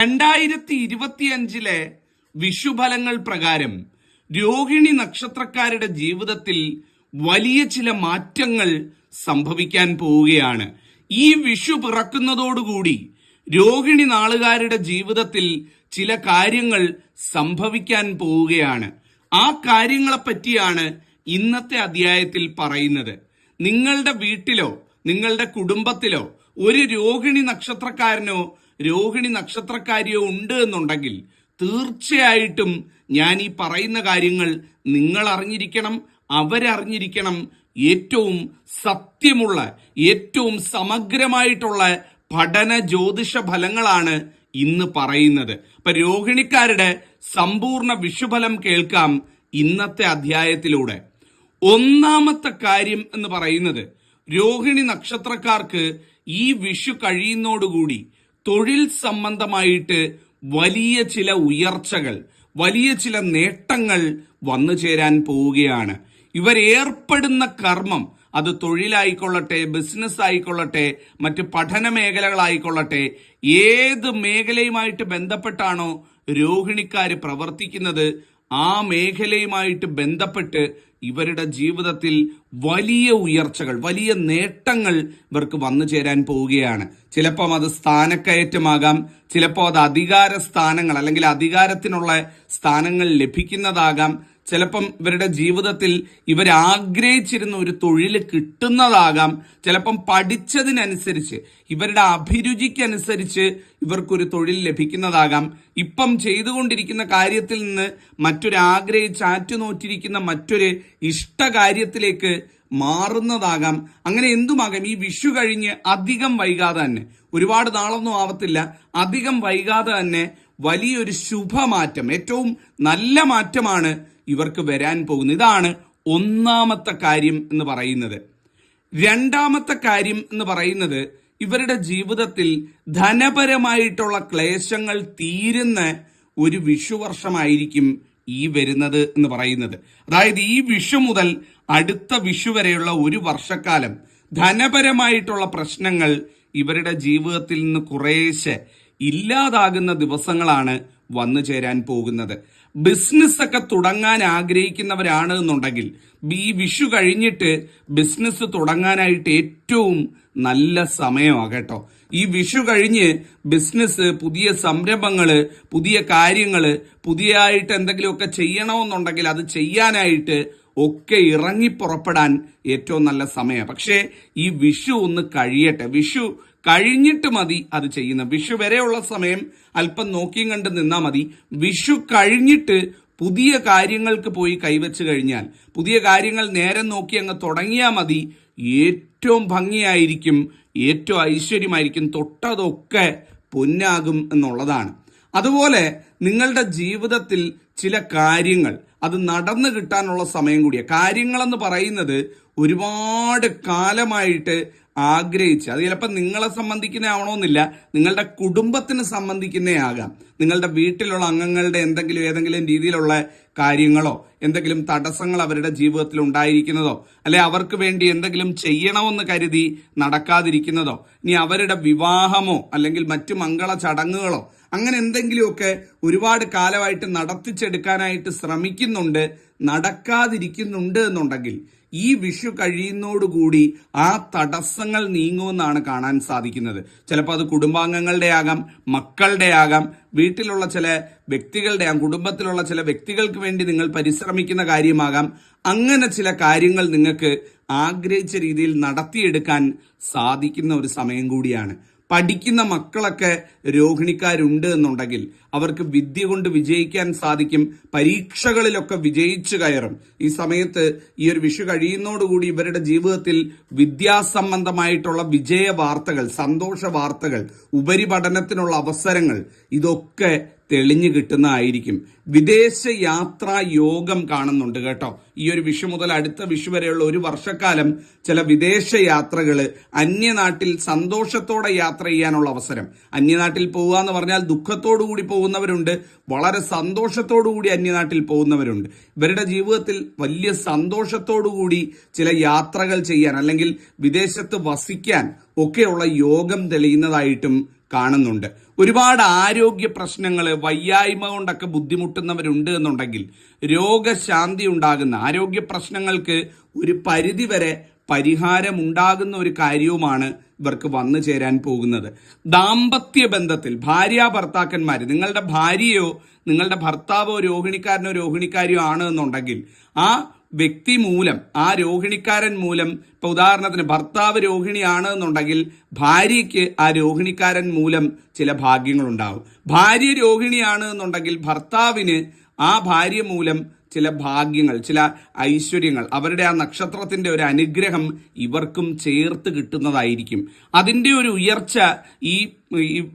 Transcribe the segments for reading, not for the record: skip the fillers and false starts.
2025 വിഷുഫലങ്ങൾ പ്രകാരം രോഹിണി നക്ഷത്രക്കാരുടെ ജീവിതത്തിൽ വലിയ ചില മാറ്റങ്ങൾ സംഭവിക്കാൻ പോവുകയാണ്. ഈ വിഷു പിറക്കുന്നതോടുകൂടി രോഹിണി നാളുകാരുടെ ജീവിതത്തിൽ ചില കാര്യങ്ങൾ സംഭവിക്കാൻ പോവുകയാണ്. ആ കാര്യങ്ങളെ പറ്റിയാണ് ഇന്നത്തെ അധ്യായത്തിൽ പറയുന്നത്. നിങ്ങളുടെ വീട്ടിലോ നിങ്ങളുടെ കുടുംബത്തിലോ ഒരു രോഹിണി നക്ഷത്രക്കാരനോ രോഹിണി നക്ഷത്രക്കാരിയോ ഉണ്ട് എന്നുണ്ടെങ്കിൽ തീർച്ചയായിട്ടും ഞാൻ ഈ പറയുന്ന കാര്യങ്ങൾ നിങ്ങൾ അറിഞ്ഞിരിക്കണം, അവരറിഞ്ഞിരിക്കണം. ഏറ്റവും സത്യമുള്ള, ഏറ്റവും സമഗ്രമായിട്ടുള്ള പഠന ജ്യോതിഷ ഫലങ്ങളാണ് ഇന്ന് പറയുന്നത്. അപ്പൊ രോഹിണിക്കാരുടെ സമ്പൂർണ്ണ വിഷുഫലം കേൾക്കാം ഇന്നത്തെ അധ്യായത്തിലൂടെ. ഒന്നാമത്തെ കാര്യം എന്ന് പറയുന്നത്, രോഹിണി നക്ഷത്രക്കാർക്ക് ഈ വിഷു കഴിയുന്നതോടുകൂടി തൊഴിൽ സംബന്ധമായിട്ട് വലിയ ചില ഉയർച്ചകൾ, വലിയ ചില നേട്ടങ്ങൾ വന്നു ചേരാൻ പോവുകയാണ്. ഇവരേർപ്പെടുന്ന കർമ്മം, അത് തൊഴിലായിക്കൊള്ളട്ടെ, ബിസിനസ് ആയിക്കൊള്ളട്ടെ, മറ്റ് പഠന മേഖലകളായിക്കൊള്ളട്ടെ, ഏത് മേഖലയുമായിട്ട് ബന്ധപ്പെട്ടാണോ രോഹിണിക്കാര് പ്രവർത്തിക്കുന്നത് ആ മേഖലയുമായിട്ട് ബന്ധപ്പെട്ട് ഇവരുടെ ജീവിതത്തിൽ വലിയ ഉയർച്ചകൾ, വലിയ നേട്ടങ്ങൾ ഇവർക്ക് വന്നു ചേരാൻ പോവുകയാണ്. ചിലപ്പം അത് സ്ഥാനക്കയറ്റമാകാം, ചിലപ്പോൾ അത് അധികാര സ്ഥാനങ്ങൾ അല്ലെങ്കിൽ അധികാരത്തിനുള്ള സ്ഥാനങ്ങൾ ലഭിക്കുന്നതാകാം, ചിലപ്പം ഇവരുടെ ജീവിതത്തിൽ ഇവർ ആഗ്രഹിച്ചിരുന്ന ഒരു തൊഴിൽ കിട്ടുന്നതാകാം, ചിലപ്പം പഠിച്ചതിനനുസരിച്ച് ഇവരുടെ അഭിരുചിക്കനുസരിച്ച് ഇവർക്കൊരു തൊഴിൽ ലഭിക്കുന്നതാകാം, ഇപ്പം ചെയ്തുകൊണ്ടിരിക്കുന്ന കാര്യത്തിൽ നിന്ന് മറ്റൊരു ആഗ്രഹിച്ച് ആറ്റുനോറ്റിരിക്കുന്ന മറ്റൊരു ഇഷ്ടകാര്യത്തിലേക്ക് മാറുന്നതാകാം. അങ്ങനെ എന്തുമാകാം. ഈ വിഷു കഴിഞ്ഞ് അധികം വൈകാതെ തന്നെ, ഒരുപാട് നാളൊന്നും ആവത്തില്ല, അധികം വൈകാതെ തന്നെ വലിയൊരു ശുഭമാറ്റം, ഏറ്റവും നല്ല മാറ്റമാണ് ഇവർക്ക് വരാൻ പോകുന്നത്. ഇതാണ് ഒന്നാമത്തെ കാര്യം എന്ന് പറയുന്നത്. രണ്ടാമത്തെ കാര്യം എന്ന് പറയുന്നത്, ഇവരുടെ ജീവിതത്തിൽ ധനപരമായിട്ടുള്ള ക്ലേശങ്ങൾ തീരുന്ന ഒരു വിഷുവർഷമായിരിക്കും ഈ വരുന്നത് എന്ന് പറയുന്നത്. അതായത് ഈ വിഷു മുതൽ അടുത്ത വിഷു വരെയുള്ള ഒരു വർഷക്കാലം ധനപരമായിട്ടുള്ള പ്രശ്നങ്ങൾ ഇവരുടെ ജീവിതത്തിൽ നിന്ന് കുറേശ്ശെ ഇല്ലാതാകുന്ന ദിവസങ്ങളാണ് വന്നു ചേരാൻ പോകുന്നത്. ബിസിനസ് ഒക്കെ തുടങ്ങാൻ ആഗ്രഹിക്കുന്നവരാണ് എന്നുണ്ടെങ്കിൽ ഈ വിഷു കഴിഞ്ഞിട്ട് ബിസിനസ് തുടങ്ങാനായിട്ട് ഏറ്റവും നല്ല സമയമാണ് കേട്ടോ. ഈ വിഷു കഴിഞ്ഞ് ബിസിനസ്, പുതിയ സംരംഭങ്ങള്, പുതിയ കാര്യങ്ങള്, പുതിയതായിട്ട് എന്തെങ്കിലുമൊക്കെ ചെയ്യണമെന്നുണ്ടെങ്കിൽ അത് ചെയ്യാനായിട്ട് ഒക്കെ ഇറങ്ങി പുറപ്പെടാൻ ഏറ്റവും നല്ല സമയം. പക്ഷേ ഈ വിഷു ഒന്ന് കഴിയട്ടെ, വിഷു കഴിഞ്ഞിട്ട് മതി അത് ചെയ്യുന്ന. വിഷു വരെയുള്ള സമയം അല്പം നോക്കിയും കണ്ട് നിന്നാൽ മതി. വിഷു കഴിഞ്ഞിട്ട് പുതിയ കാര്യങ്ങൾക്ക് പോയി കൈവച്ച് കഴിഞ്ഞാൽ, പുതിയ കാര്യങ്ങൾ നേരെ നോക്കി അങ്ങ് തുടങ്ങിയാൽ മതി. ഏറ്റവും ഭംഗിയായിരിക്കും, ഏറ്റവും ഐശ്വര്യമായിരിക്കും, തൊട്ടതൊക്കെ പൊന്നാകും എന്നുള്ളതാണ്. അതുപോലെ നിങ്ങളുടെ ജീവിതത്തിൽ ചില കാര്യങ്ങൾ അത് നടന്നു കിട്ടാനുള്ള സമയം കൂടിയ കാര്യങ്ങളെന്ന് പറയുന്നത് ഒരുപാട് കാലമായിട്ട് ആഗ്രഹിച്ച്, അത് ചിലപ്പോൾ നിങ്ങളെ സംബന്ധിക്കുന്ന ആവണമെന്നില്ല, നിങ്ങളുടെ കുടുംബത്തിന് സംബന്ധിക്കുന്നതാകാം. നിങ്ങളുടെ വീട്ടിലുള്ള അംഗങ്ങളുടെ ഏതെങ്കിലും രീതിയിലുള്ള കാര്യങ്ങളോ എന്തെങ്കിലും തടസ്സങ്ങൾ അവരുടെ ജീവിതത്തിൽ ഉണ്ടായിരിക്കുന്നതോ, അല്ലെ അവർക്ക് വേണ്ടി എന്തെങ്കിലും ചെയ്യണമെന്ന് കരുതി നടക്കാതിരിക്കുന്നതോ, ഇനി അവരുടെ വിവാഹമോ അല്ലെങ്കിൽ മറ്റു മംഗള ചടങ്ങുകളോ അങ്ങനെ എന്തെങ്കിലുമൊക്കെ ഒരുപാട് കാലമായിട്ട് നടത്തിച്ചെടുക്കാനായിട്ട് ശ്രമിക്കുന്നുണ്ട്, നടക്കാതിരിക്കുന്നുണ്ട് എന്നുണ്ടെങ്കിൽ ഈ വിഷു കഴിയുന്നതോടുകൂടി ആ തടസ്സങ്ങൾ നീങ്ങുമെന്നാണ് കാണാൻ സാധിക്കുന്നത്. ചിലപ്പോൾ അത് കുടുംബാംഗങ്ങളുടെ ആകാം, മക്കളുടെ ആകാം, വീട്ടിലുള്ള ചില വ്യക്തികളുടെ ആകാം, കുടുംബത്തിലുള്ള ചില വ്യക്തികൾക്ക് വേണ്ടി നിങ്ങൾ പരിശ്രമിക്കുന്ന കാര്യമാകാം. അങ്ങനെ ചില കാര്യങ്ങൾ നിങ്ങൾക്ക് ആഗ്രഹിച്ച രീതിയിൽ നടത്തിയെടുക്കാൻ സാധിക്കുന്ന ഒരു സമയം കൂടിയാണ്. പഠിക്കുന്ന മക്കളൊക്കെ രോഹിണിക്കാരുണ്ട് എന്നുണ്ടെങ്കിൽ അവർക്ക് വിദ്യ കൊണ്ട് വിജയിക്കാൻ സാധിക്കും, പരീക്ഷകളിലൊക്കെ വിജയിച്ചു കയറും. ഈ സമയത്ത് ഈ ഒരു വിഷു കഴിയുന്നതോടുകൂടി ഇവരുടെ ജീവിതത്തിൽ വിദ്യാസംബന്ധമായിട്ടുള്ള വിജയ വാർത്തകൾ, സന്തോഷ വാർത്തകൾ, ഉപരിപഠനത്തിനുള്ള അവസരങ്ങൾ ഇതൊക്കെ തെളിഞ്ഞു കിട്ടുന്നതായിരിക്കും. വിദേശ യാത്രാ യോഗം കാണുന്നുണ്ട് കേട്ടോ. ഈ ഒരു വിഷു മുതൽ അടുത്ത വിഷു വരെയുള്ള ഒരു വർഷക്കാലം ചില വിദേശ യാത്രകള്, അന്യനാട്ടിൽ സന്തോഷത്തോടെ യാത്ര ചെയ്യാനുള്ള അവസരം. അന്യനാട്ടിൽ പോവുക എന്ന് പറഞ്ഞാൽ ദുഃഖത്തോടു കൂടി പോകുന്നവരുണ്ട്, വളരെ സന്തോഷത്തോടു കൂടി അന്യനാട്ടിൽ പോകുന്നവരുണ്ട്. ഇവരുടെ ജീവിതത്തിൽ വലിയ സന്തോഷത്തോടു കൂടി ചില യാത്രകൾ ചെയ്യാൻ അല്ലെങ്കിൽ വിദേശത്ത് വസിക്കാൻ ഒക്കെയുള്ള യോഗം തെളിയുന്നതായിട്ടും കാണുന്നുണ്ട്. ഒരുപാട് ആരോഗ്യ പ്രശ്നങ്ങൾ, വയ്യായ്മ കൊണ്ടൊക്കെ ബുദ്ധിമുട്ടുന്നവരുണ്ട് എന്നുണ്ടെങ്കിൽ രോഗശാന്തി ഉണ്ടാകുന്ന, ആരോഗ്യ പ്രശ്നങ്ങൾക്ക് ഒരു പരിധിവരെ പരിഹാരമുണ്ടാകുന്ന ഒരു കാര്യവുമാണ് ഇവർക്ക് വന്നു ചേരാൻ പോകുന്നത്. ദാമ്പത്യ ബന്ധത്തിൽ ഭാര്യ ഭർത്താക്കന്മാർ, നിങ്ങളുടെ ഭാര്യയോ നിങ്ങളുടെ ഭർത്താവോ രോഹിണിക്കാരനോ രോഹിണിക്കാരിയോ ആണ് എന്നുണ്ടെങ്കിൽ ആ വ്യക്തി മൂലം, ആ രോഹിണിക്കാരൻ മൂലം, ഇപ്പൊ ഉദാഹരണത്തിന് ഭർത്താവ് രോഹിണിയാണ് എന്നുണ്ടെങ്കിൽ ഭാര്യയ്ക്ക് ആ രോഹിണിക്കാരൻ മൂലം ചില ഭാഗ്യങ്ങളുണ്ടാവും. ഭാര്യ രോഹിണിയാണ് എന്നുണ്ടെങ്കിൽ ഭർത്താവിന് ആ ഭാര്യ മൂലം ചില ഭാഗ്യങ്ങൾ, ചില ഐശ്വര്യങ്ങൾ, അവരുടെ ആ നക്ഷത്രത്തിന്റെ ഒരു അനുഗ്രഹം ഇവർക്കും ചേർത്ത് കിട്ടുന്നതായിരിക്കും. അതിന്റെ ഒരു ഉയർച്ച ഈ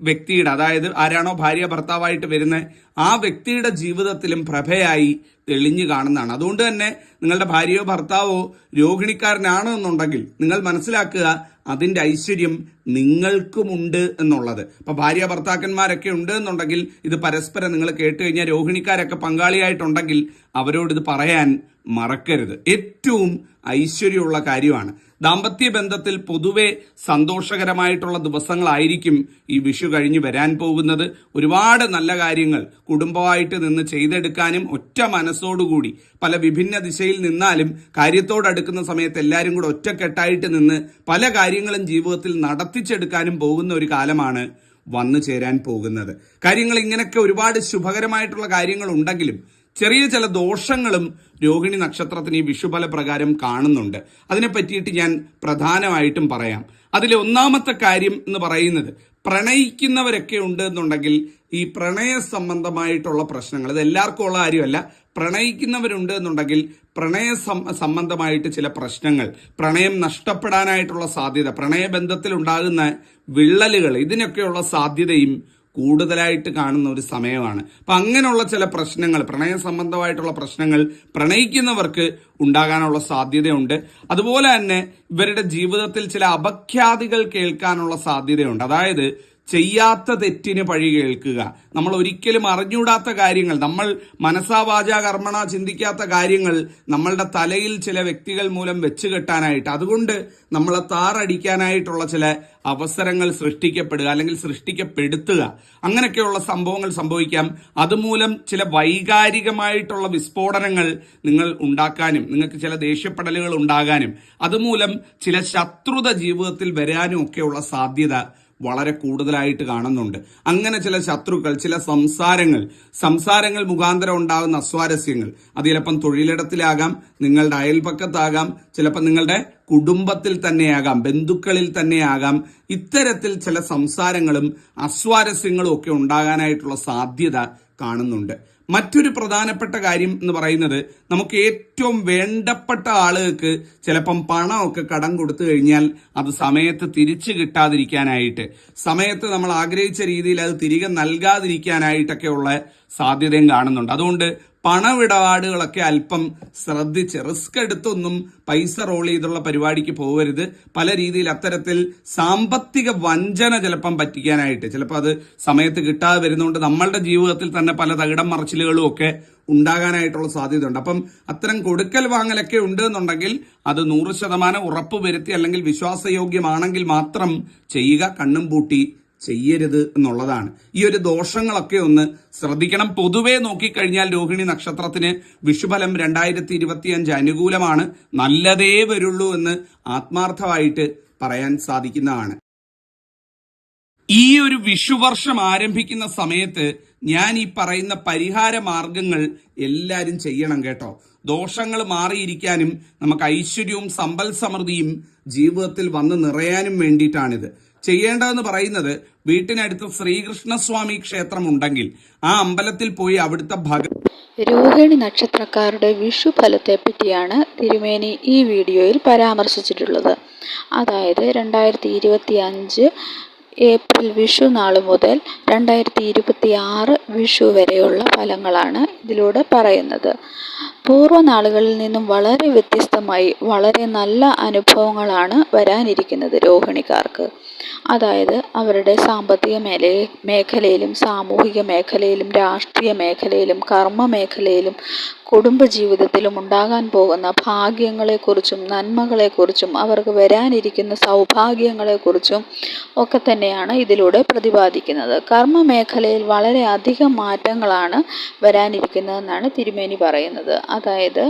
വ്യക്തിയുടെ, അതായത് ആരാണോ ഭാര്യ ഭർത്താവായിട്ട് വരുന്നത് ആ വ്യക്തിയുടെ ജീവിതത്തിലും പ്രഭയായി തെളിഞ്ഞു കാണുന്നതാണ്. അതുകൊണ്ട് തന്നെ നിങ്ങളുടെ ഭാര്യയോ ഭർത്താവോ രോഹിണിക്കാരനാണ് എന്നുണ്ടെങ്കിൽ നിങ്ങൾ മനസ്സിലാക്കുക, അതിന്റെ ഐശ്വര്യം നിങ്ങൾക്കുമുണ്ട് എന്നുള്ളത്. ഇപ്പൊ ഭാര്യ ഭർത്താക്കന്മാരൊക്കെ ഉണ്ട് എന്നുണ്ടെങ്കിൽ ഇത് പരസ്പരം നിങ്ങൾ കേട്ട് കഴിഞ്ഞാൽ രോഹിണിക്കാരൊക്കെ പങ്കാളിയായിട്ടുണ്ടെങ്കിൽ അവരോട് ഇത് പറയാൻ മറക്കരുത്. ഏറ്റവും ഐശ്വര്യമുള്ള കാര്യമാണ്. ദാമ്പത്യ ബന്ധത്തിൽ പൊതുവെ സന്തോഷകരമായിട്ടുള്ള ദിവസങ്ങളായിരിക്കും ഈ വിഷു കഴിഞ്ഞ് വരാൻ പോകുന്നത്. ഒരുപാട് നല്ല കാര്യങ്ങൾ കുടുംബമായിട്ട് നിന്ന് ചെയ്തെടുക്കാനും ഒറ്റ മനസ്സോടുകൂടി പല വിഭിന്ന ദിശയിൽ നിന്നാലും കാര്യത്തോടടുക്കുന്ന സമയത്ത് എല്ലാവരും കൂടെ ഒറ്റക്കെട്ടായിട്ട് നിന്ന് പല കാര്യങ്ങളും ജീവിതത്തിൽ നടത്തിച്ചെടുക്കാനും പോകുന്ന ഒരു കാലമാണ് വന്നു ചേരാൻ പോകുന്നത്. കാര്യങ്ങൾ ഇങ്ങനെയൊക്കെ ഒരുപാട് ശുഭകരമായിട്ടുള്ള കാര്യങ്ങൾ ഉണ്ടെങ്കിലും ചെറിയ ചില ദോഷങ്ങളും രോഹിണി നക്ഷത്രത്തിന് ഈ വിഷുഫല പ്രകാരം കാണുന്നുണ്ട്. അതിനെ പറ്റിയിട്ട് ഞാൻ പ്രധാനമായിട്ടും പറയാം. അതിലെ ഒന്നാമത്തെ കാര്യം എന്ന് പറയുന്നത്, പ്രണയിക്കുന്നവരൊക്കെ ഉണ്ട് എന്നുണ്ടെങ്കിൽ ഈ പ്രണയ സംബന്ധമായിട്ടുള്ള പ്രശ്നങ്ങൾ, ഇത് എല്ലാവർക്കും ഉള്ള കാര്യമല്ല, പ്രണയിക്കുന്നവരുണ്ട് എന്നുണ്ടെങ്കിൽ പ്രണയ സംബന്ധമായിട്ട് ചില പ്രശ്നങ്ങൾ, പ്രണയം നഷ്ടപ്പെടാനായിട്ടുള്ള സാധ്യത, പ്രണയബന്ധത്തിൽ ഉണ്ടാകുന്ന വിള്ളലുകൾ, ഇതിനൊക്കെയുള്ള സാധ്യതയും കൂടുതലായിട്ട് കാണുന്ന ഒരു സമയമാണ്. അപ്പൊ അങ്ങനെയുള്ള ചില പ്രശ്നങ്ങൾ, പ്രണയ സംബന്ധമായിട്ടുള്ള പ്രശ്നങ്ങൾ പ്രണയിക്കുന്നവർക്ക് ഉണ്ടാകാനുള്ള സാധ്യതയുണ്ട്. അതുപോലെ തന്നെ ഇവരുടെ ജീവിതത്തിൽ ചില അപഖ്യാതികൾ കേൾക്കാനുള്ള സാധ്യതയുണ്ട്. അതായത് ചെയ്യാത്ത തെറ്റിന് പഴി കേൾക്കുക, നമ്മൾ ഒരിക്കലും അറിഞ്ഞൂടാത്ത കാര്യങ്ങൾ, നമ്മൾ മനസാ വാചാ കർമ്മണ ചിന്തിക്കാത്ത കാര്യങ്ങൾ നമ്മളുടെ തലയിൽ ചില വ്യക്തികൾ മൂലം വെച്ച് കെട്ടാനായിട്ട്, അതുകൊണ്ട് നമ്മളെ താറടിക്കാനായിട്ടുള്ള ചില അവസരങ്ങൾ സൃഷ്ടിക്കപ്പെടുക അല്ലെങ്കിൽ സൃഷ്ടിക്കപ്പെടുത്തുക, അങ്ങനെയൊക്കെയുള്ള സംഭവങ്ങൾ സംഭവിക്കാം. അതുമൂലം ചില വൈകാരികമായിട്ടുള്ള വിസ്ഫോടനങ്ങൾ നിങ്ങൾ ഉണ്ടാക്കാനും, നിങ്ങൾക്ക് ചില ദേഷ്യപ്പെടലുകൾ ഉണ്ടാകാനും, അതുമൂലം ചില ശത്രുത ജീവിതത്തിൽ വരാനും ഒക്കെയുള്ള സാധ്യത വളരെ കൂടുതലായിട്ട് കാണുന്നുണ്ട്. അങ്ങനെ ചില ശത്രുക്കൾ, ചില സംസാരങ്ങൾ മുഖാന്തരം ഉണ്ടാകുന്ന അസ്വാരസ്യങ്ങൾ, അത് ചിലപ്പം തൊഴിലിടത്തിലാകാം, നിങ്ങളുടെ അയൽപക്കത്താകാം, ചിലപ്പോൾ നിങ്ങളുടെ കുടുംബത്തിൽ തന്നെയാകാം, ബന്ധുക്കളിൽ തന്നെയാകാം. ഇത്തരത്തിൽ ചില സംസാരങ്ങളും അസ്വാരസ്യങ്ങളും ഒക്കെ ഉണ്ടാകാനായിട്ടുള്ള സാധ്യത കാണുന്നുണ്ട്. മറ്റൊരു പ്രധാനപ്പെട്ട കാര്യം എന്ന് പറയുന്നത്, നമുക്ക് ഏറ്റവും വേണ്ടപ്പെട്ട ആളുകൾക്ക് ചിലപ്പം പണമൊക്കെ കടം കൊടുത്തു കഴിഞ്ഞാൽ അത് സമയത്ത് തിരിച്ചു കിട്ടാതിരിക്കാനായിട്ട്, സമയത്ത് നമ്മൾ ആഗ്രഹിച്ച രീതിയിൽ അത് തിരികെ നൽകാതിരിക്കാനായിട്ടൊക്കെയുള്ള സാധ്യതയും കാണുന്നുണ്ട്. അതുകൊണ്ട് പണമിടപാടുകളൊക്കെ അല്പം ശ്രദ്ധിച്ച്, റിസ്ക് എടുത്തൊന്നും പൈസ റോൾ ചെയ്തുള്ള പരിപാടിക്ക് പോകരുത്. പല രീതിയിൽ അത്തരത്തിൽ സാമ്പത്തിക വഞ്ചന ചിലപ്പം പറ്റിക്കാനായിട്ട്, ചിലപ്പോൾ അത് സമയത്ത് കിട്ടാതെ വരുന്നതുകൊണ്ട് നമ്മളുടെ ജീവിതത്തിൽ തന്നെ പല തകിടം മറിച്ചിലുകളും ഒക്കെ ഉണ്ടാകാനായിട്ടുള്ള സാധ്യതയുണ്ട്. അപ്പം അത്തരം കൊടുക്കൽ വാങ്ങലൊക്കെ ഉണ്ട് എന്നുണ്ടെങ്കിൽ അത് 100% ഉറപ്പ് വരുത്തി അല്ലെങ്കിൽ വിശ്വാസയോഗ്യമാണെങ്കിൽ മാത്രം ചെയ്യുക, കണ്ണും പൂട്ടി ചെയ്യരുത് എന്നുള്ളതാണ്. ഈ ഒരു ദോഷങ്ങളൊക്കെ ഒന്ന് ശ്രദ്ധിക്കണം. പൊതുവെ നോക്കിക്കഴിഞ്ഞാൽ രോഹിണി നക്ഷത്രത്തിന് വിഷുഫലം 2025 അനുകൂലമാണ്, നല്ലതേ വരുള്ളൂ എന്ന് ആത്മാർത്ഥമായിട്ട് പറയാൻ സാധിക്കുന്നതാണ്. ഈ ഒരു വിഷുവർഷം ആരംഭിക്കുന്ന സമയത്ത് ഞാൻ ഈ പറയുന്ന പരിഹാര മാർഗങ്ങൾ എല്ലാവരും ചെയ്യണം കേട്ടോ. ദോഷങ്ങൾ മാറിയിരിക്കാനും നമുക്ക് ഐശ്വര്യവും സമ്പൽ സമൃദ്ധിയും ജീവിതത്തിൽ വന്ന് നിറയാനും വേണ്ടിയിട്ടാണിത് ചെയ്യേണ്ടതെന്ന് പറയുന്നത്. വീട്ടിനടുത്ത് ശ്രീകൃഷ്ണസ്വാമി ക്ഷേത്രം ഉണ്ടെങ്കിൽ ആ അമ്പലത്തിൽ പോയി അവിടുത്തെ രോഹിണി നക്ഷത്രക്കാരുടെ വിഷു ഫലത്തെ പറ്റിയാണ് തിരുമേനി ഈ വീഡിയോയിൽ പരാമർശിച്ചിട്ടുള്ളത്. അതായത് 2025 ഏപ്രിൽ വിഷു നാൾ മുതൽ 2026 വിഷു വരെയുള്ള ഫലങ്ങളാണ് ഇതിലൂടെ പറയുന്നത്. പൂർവ്വനാളുകളിൽ നിന്നും വളരെ വ്യത്യസ്തമായി വളരെ നല്ല അനുഭവങ്ങളാണ് വരാനിരിക്കുന്നത് രോഹിണിക്കാർക്ക്. അതായത് അവരുടെ സാമ്പത്തിക മേഖലയിലും സാമൂഹിക മേഖലയിലും രാഷ്ട്രീയ മേഖലയിലും കർമ്മ മേഖലയിലും കുടുംബജീവിതത്തിലും ഉണ്ടാകാൻ പോകുന്ന ഭാഗ്യങ്ങളെക്കുറിച്ചും നന്മകളെക്കുറിച്ചും അവർക്ക് വരാനിരിക്കുന്ന സൗഭാഗ്യങ്ങളെക്കുറിച്ചും ഒക്കെ തന്നെയാണ് ഇതിലൂടെ പ്രതിപാദിക്കുന്നത്. കർമ്മ മേഖലയിൽ വളരെയധികം മാറ്റങ്ങളാണ് വരാനിരിക്കുന്നതെന്നാണ് തിരുമേനി പറയുന്നത്. അതായത്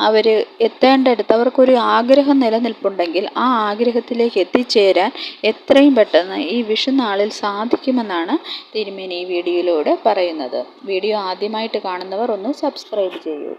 അവർ എത്തേണ്ടടുത്ത് അവർക്കൊരു ആഗ്രഹം നിലനിൽപ്പുണ്ടെങ്കിൽ ആ ആഗ്രഹത്തിലേക്ക് എത്തിച്ചേരാൻ എത്രയും പെട്ടെന്ന് ഈ വിഷുനാളിൽ സാധിക്കുമെന്നാണ് തിരുമേനി ഈ വീഡിയോയിലൂടെ പറയുന്നത്. വീഡിയോ ആദ്യമായിട്ട് കാണുന്നവർ ഒന്ന് സബ്സ്ക്രൈബ് ചെയ്യൂ.